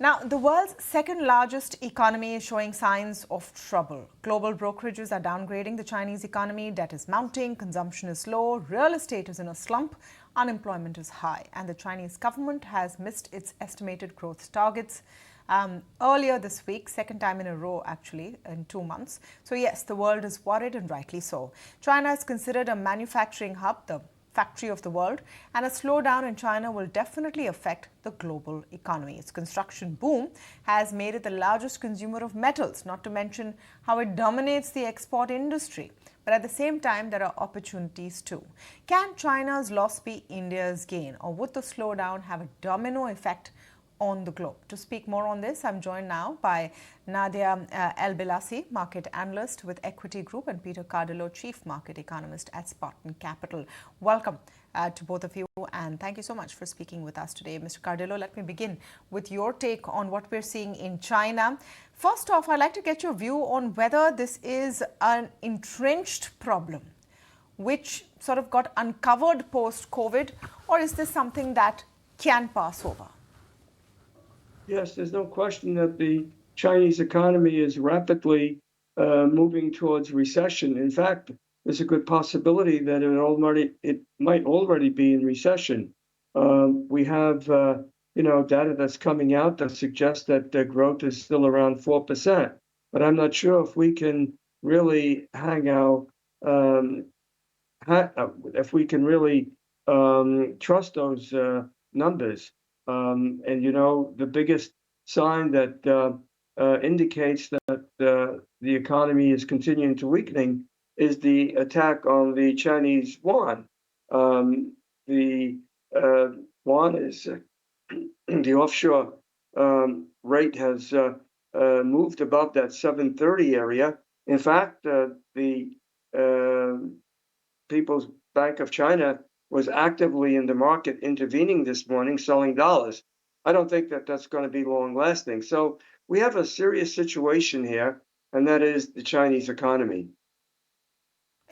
Now, the world's second largest economy is showing signs of trouble. Global brokerages are downgrading the Chinese economy. Debt is mounting, consumption is low, real estate is in a slump, unemployment is high, and the Chinese government has missed its estimated growth targets earlier this week, second time in a row actually in 2 months. So yes, the world is worried, and rightly so. China is considered a manufacturing hub, the factory of the world, and a slowdown in China will definitely affect the global economy. Its construction boom has made it the largest consumer of metals, not to mention how it dominates the export industry. But at the same time, there are opportunities too. Can China's loss be India's gain, or would the slowdown have a domino effect on the globe? To speak more on this, I'm joined now by Nadia Elbilassy, Market Analyst with Equiti Group, and Peter Cardillo, Chief Market Economist at Spartan Capital. Welcome to both of you, and thank you so much for speaking with us today. Mr. Cardillo, let me begin with your take on what we're seeing in China. First off, I'd like to get your view on whether this is an entrenched problem which sort of got uncovered post-COVID, or is this something that can pass over? Yes, there's no question that the Chinese economy is rapidly moving towards recession. In fact, there's a good possibility that it might already be in recession. We have data that's coming out that suggests that the growth is still around 4%. But I'm not sure if we can really trust those numbers. The biggest sign that indicates that the economy is continuing to weakening is the attack on the Chinese yuan. The yuan is the offshore rate has moved above that 730 area. In fact, the People's Bank of China was actively in the market intervening this morning, selling dollars. I don't think that that's going to be long lasting. So we have a serious situation here, and that is the Chinese economy.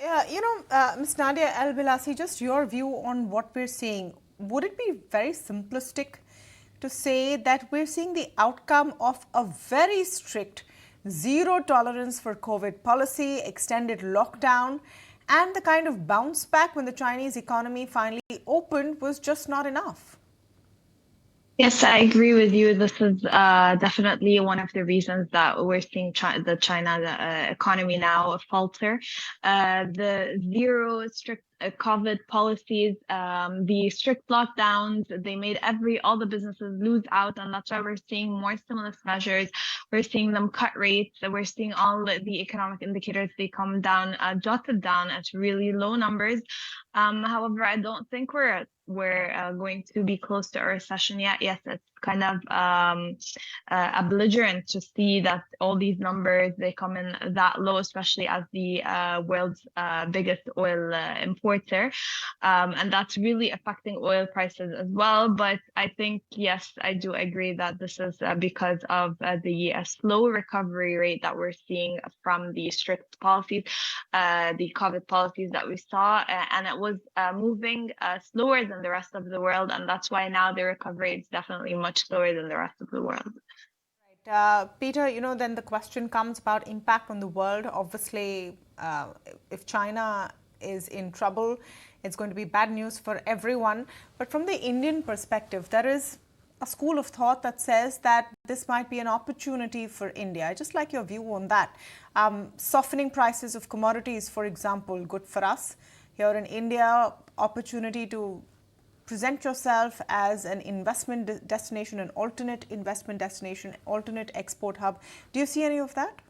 Yeah, Ms. Nadia Elbilassy, just your view on what we're seeing. Would it be very simplistic to say that we're seeing the outcome of a very strict zero tolerance for COVID policy, extended lockdown, and the kind of bounce back when the Chinese economy finally opened was just not enough? Yes, I agree with you. This is definitely one of the reasons that we're seeing the China economy now falter. The zero strict COVID policies, the strict lockdowns, they made all the businesses lose out, and that's why we're seeing more stimulus measures. We're seeing them cut rates. We're seeing all the economic indicators, they come down, jotted down at really low numbers. However, I don't think we're going to be close to a recession yet. Yes, it's kind of belligerent to see that all these numbers, they come in that low, especially as the world's biggest oil importer. And that's really affecting oil prices as well. But I think, yes, I do agree that this is because of the slow recovery rate that we're seeing from the strict policies, the COVID policies that we saw. And it was moving slower than the rest of the world. And that's why now the recovery is definitely much slower than the rest of the world. Right. Peter, then the question comes about impact on the world. Obviously, if China is in trouble, it's going to be bad news for everyone. But from the Indian perspective, there is a school of thought that says that this might be an opportunity for India. I just like your view on that. Softening prices of commodities, for example, good for us. Here in India, opportunity to present yourself as an investment destination, an alternate investment destination, alternate export hub. Do you see any of that?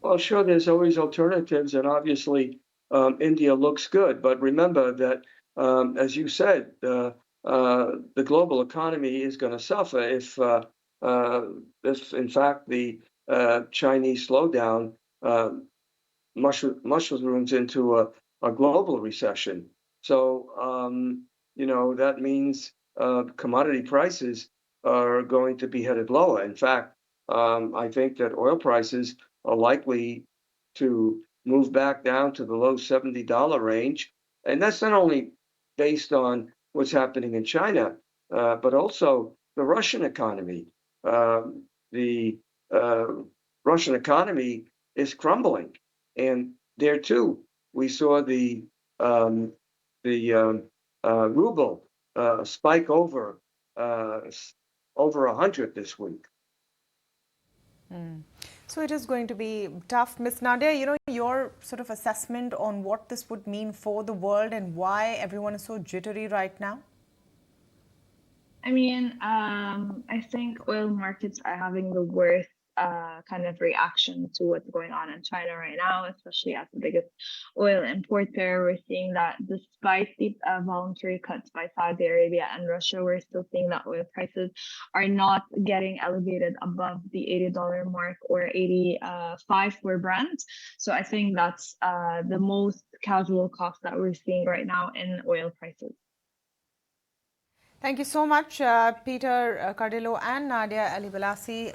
Well, sure, there's always alternatives, and obviously India looks good. But remember that, as you said, the global economy is going to suffer if in fact, the Chinese slowdown mushrooms into a global recession. So, that means commodity prices are going to be headed lower. In fact, I think that oil prices are likely to move back down to the low $70 range. And that's not only based on what's happening in China, but also the Russian economy. the Russian economy is crumbling, and there too we saw the ruble spike over 100 this week. So it is going to be tough. Ms. Nadia, your sort of assessment on what this would mean for the world and why everyone is so jittery right now? I mean, I think oil markets are having the worst kind of reaction to what's going on in China right now, especially as the biggest oil importer. We're seeing that despite the voluntary cuts by Saudi Arabia and Russia, we're still seeing that oil prices are not getting elevated above the $80 mark or 85 for Brent. So I think that's the most casual cost that we're seeing right now in oil prices. Thank you so much, Peter Cardillo and Nadia Elbilassy,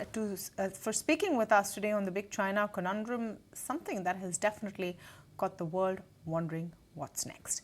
for speaking with us today on the Big China Conundrum, something that has definitely got the world wondering what's next.